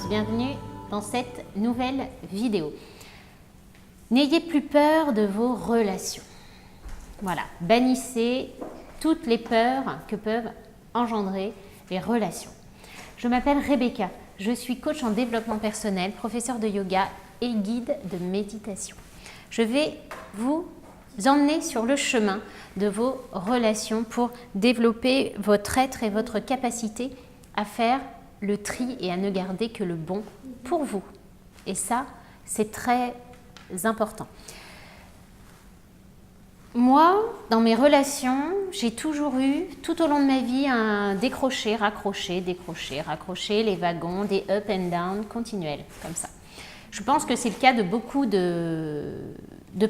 bienvenue dans cette nouvelle vidéo. N'ayez plus peur de vos relations. Voilà, bannissez toutes les peurs que peuvent engendrer les relations. Je m'appelle Rebecca, je suis coach en développement personnel, professeur de yoga et guide de méditation. Je vais vous emmener sur le chemin de vos relations pour développer votre être et votre capacité à faire le tri et à ne garder que le bon pour vous. Et ça, c'est très important. Moi, dans mes relations, j'ai toujours eu, tout au long de ma vie, un décrocher, raccrocher, décrocher, raccrocher, les wagons, des up and down continuels, comme ça. Je pense que c'est le cas de beaucoup de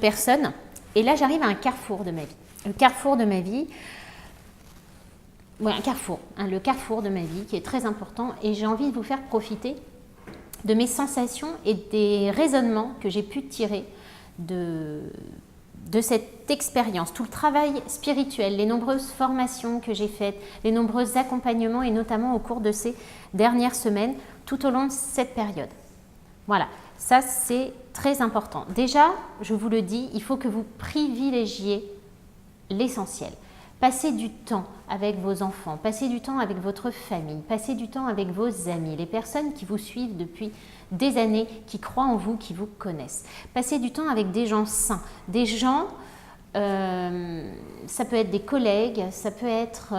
personnes. Et là, j'arrive à un carrefour de ma vie. Le carrefour de ma vie, un carrefour, le carrefour de ma vie qui est très important, et j'ai envie de vous faire profiter de mes sensations et des raisonnements que j'ai pu tirer de cette expérience, tout le travail spirituel, les nombreuses formations que j'ai faites, les nombreux accompagnements et notamment au cours de ces dernières semaines, tout au long de cette période. Voilà, ça c'est très important. Déjà, je vous le dis, il faut que vous privilégiez l'essentiel. Passez du temps avec vos enfants, passez du temps avec votre famille, passez du temps avec vos amis, les personnes qui vous suivent depuis des années, qui croient en vous, qui vous connaissent. Passez du temps avec des gens sains, des gens, ça peut être des collègues, ça peut être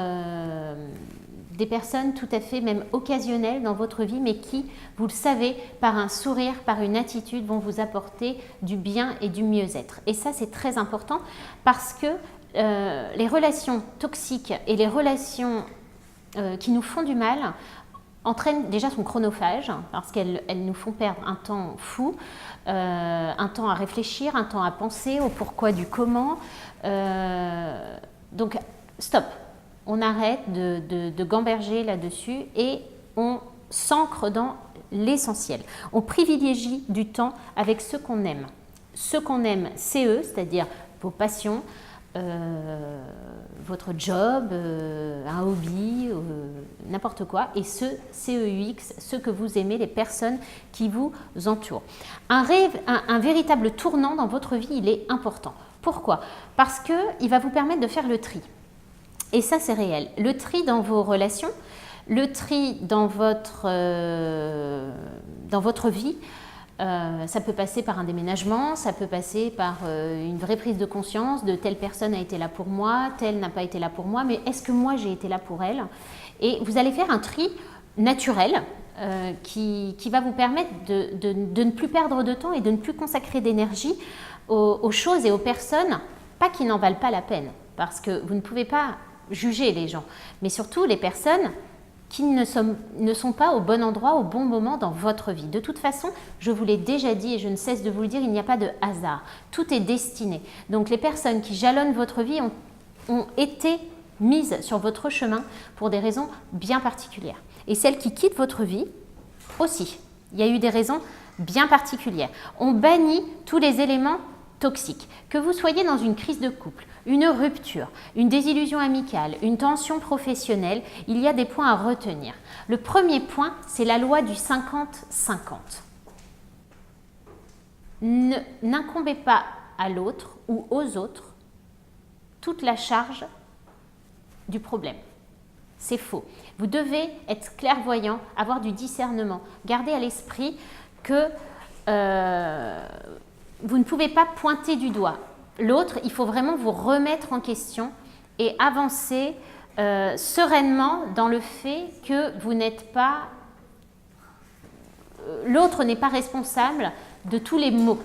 des personnes tout à fait même occasionnelles dans votre vie, mais qui, vous le savez, par un sourire, par une attitude, vont vous apporter du bien et du mieux-être. Et ça, c'est très important parce que les relations toxiques et les relations qui nous font du mal entraînent déjà son chronophage parce qu'elles nous font perdre un temps fou, un temps à réfléchir, un temps à penser au pourquoi du comment. Donc stop, on arrête de gamberger là-dessus et on s'ancre dans l'essentiel. On privilégie du temps avec ceux qu'on aime. Ceux qu'on aime, c'est eux, c'est-à-dire vos passions, votre job, un hobby, n'importe quoi, et ceux CEUX, ceux que vous aimez, les personnes qui vous entourent. Un véritable tournant dans votre vie, il est important. Pourquoi? Parce qu'il va vous permettre de faire le tri. Et ça, c'est réel. Le tri dans vos relations, le tri dans votre vie. Ça peut passer par un déménagement, ça peut passer par une vraie prise de conscience de telle personne a été là pour moi, telle n'a pas été là pour moi, mais est-ce que moi j'ai été là pour elle? Et vous allez faire un tri naturel qui va vous permettre de ne plus perdre de temps et de ne plus consacrer d'énergie aux choses et aux personnes, pas qui n'en valent pas la peine, parce que vous ne pouvez pas juger les gens, mais surtout les personnes qui ne sont pas au bon endroit, au bon moment dans votre vie. De toute façon, je vous l'ai déjà dit et je ne cesse de vous le dire, il n'y a pas de hasard. Tout est destiné. Donc les personnes qui jalonnent votre vie ont été mises sur votre chemin pour des raisons bien particulières. Et celles qui quittent votre vie aussi. Il y a eu des raisons bien particulières. On bannit tous les éléments toxiques. Que vous soyez dans une crise de couple, une rupture, une désillusion amicale, une tension professionnelle, il y a des points à retenir. Le premier point, c'est la loi du 50-50. N'incombez pas à l'autre ou aux autres toute la charge du problème. C'est faux. Vous devez être clairvoyant, avoir du discernement. Gardez à l'esprit que vous ne pouvez pas pointer du doigt l'autre, il faut vraiment vous remettre en question et avancer sereinement dans le fait que vous n'êtes pas, l'autre n'est pas responsable de tous les maux,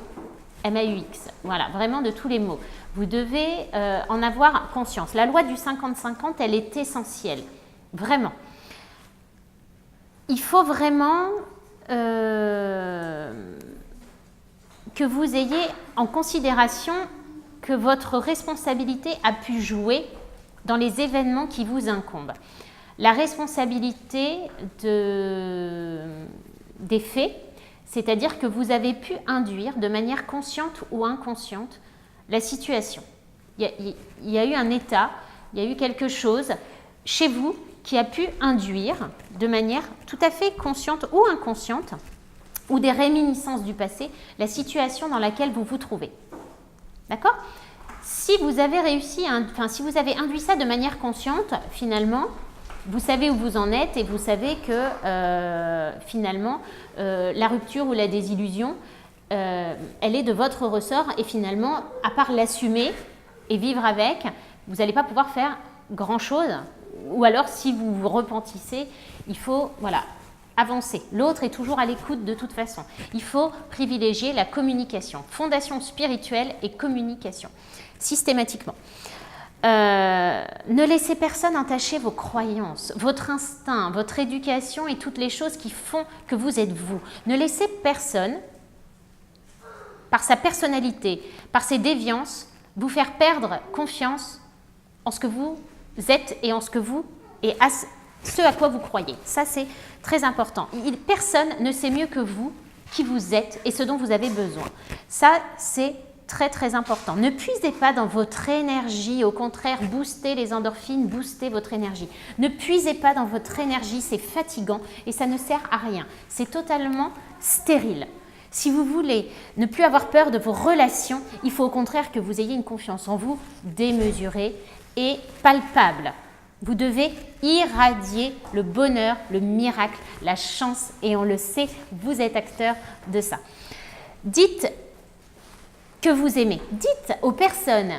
MAUX, voilà, vraiment de tous les maux. Vous devez en avoir conscience. La loi du 50-50, elle est essentielle, vraiment. Il faut vraiment que vous ayez en considération que votre responsabilité a pu jouer dans les événements qui vous incombent. La responsabilité des faits, c'est-à-dire que vous avez pu induire de manière consciente ou inconsciente la situation. Il y a eu un état, il y a eu quelque chose chez vous qui a pu induire de manière tout à fait consciente ou inconsciente, ou des réminiscences du passé, la situation dans laquelle vous vous trouvez. D'accord? Si vous avez si vous avez induit ça de manière consciente, finalement, vous savez où vous en êtes et vous savez que finalement, la rupture ou la désillusion, elle est de votre ressort et finalement, à part l'assumer et vivre avec, vous n'allez pas pouvoir faire grand-chose. Ou alors, si vous vous repentissez, il faut avancer. L'autre est toujours à l'écoute de toute façon. Il faut privilégier la communication. Fondation spirituelle et communication, systématiquement. Ne laissez personne entacher vos croyances, votre instinct, votre éducation et toutes les choses qui font que vous êtes vous. Ne laissez personne, par sa personnalité, par ses déviances, vous faire perdre confiance en ce que vous êtes et en ce que vous et à ce à quoi vous croyez. Ça, c'est très important. Personne ne sait mieux que vous qui vous êtes et ce dont vous avez besoin. Ça, c'est très très important. Ne puisez pas dans votre énergie, au contraire, boostez les endorphines, boostez votre énergie. Ne puisez pas dans votre énergie, c'est fatigant et ça ne sert à rien. C'est totalement stérile. Si vous voulez ne plus avoir peur de vos relations, il faut au contraire que vous ayez une confiance en vous démesurée et palpable. Vous devez irradier le bonheur, le miracle, la chance et on le sait, vous êtes acteur de ça. Dites que vous aimez. Dites aux personnes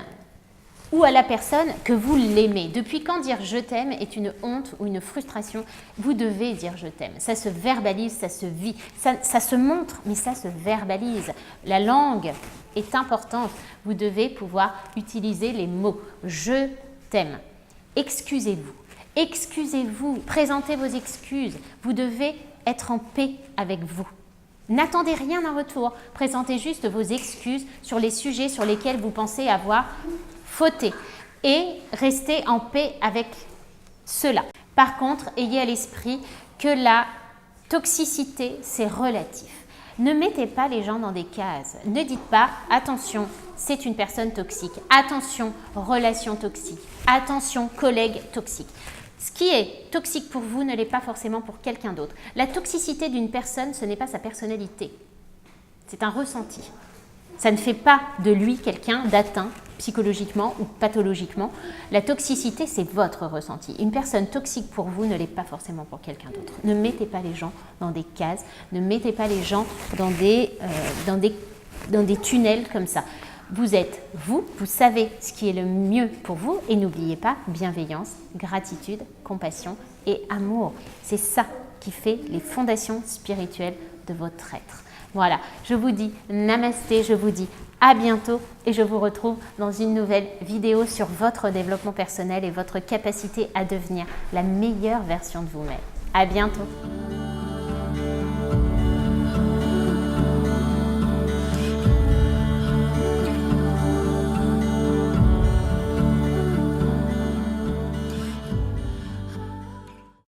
ou à la personne que vous l'aimez. Depuis quand dire je t'aime est une honte ou une frustration? Vous devez dire je t'aime. Ça se verbalise, ça se vit, ça se montre, mais ça se verbalise. La langue est importante. Vous devez pouvoir utiliser les mots. Je t'aime. Excusez-vous. Excusez-vous. Présentez vos excuses. Vous devez être en paix avec vous. N'attendez rien en retour. Présentez juste vos excuses sur les sujets sur lesquels vous pensez avoir fauté et restez en paix avec cela. Par contre, ayez à l'esprit que la toxicité, c'est relatif. Ne mettez pas les gens dans des cases. Ne dites pas « attention, c'est une personne toxique »,« attention, relation toxique »,« attention, collègue toxique ». Ce qui est toxique pour vous ne l'est pas forcément pour quelqu'un d'autre. La toxicité d'une personne, ce n'est pas sa personnalité. C'est un ressenti. Ça ne fait pas de lui quelqu'un d'atteint psychologiquement ou pathologiquement. La toxicité, c'est votre ressenti. Une personne toxique pour vous ne l'est pas forcément pour quelqu'un d'autre. Ne mettez pas les gens dans des cases, ne mettez pas les gens dans des tunnels comme ça. Vous êtes vous savez ce qui est le mieux pour vous et n'oubliez pas bienveillance, gratitude, compassion et amour. C'est ça qui fait les fondations spirituelles de votre être. Voilà, je vous dis namasté, je vous dis à bientôt et je vous retrouve dans une nouvelle vidéo sur votre développement personnel et votre capacité à devenir la meilleure version de vous-même. À bientôt.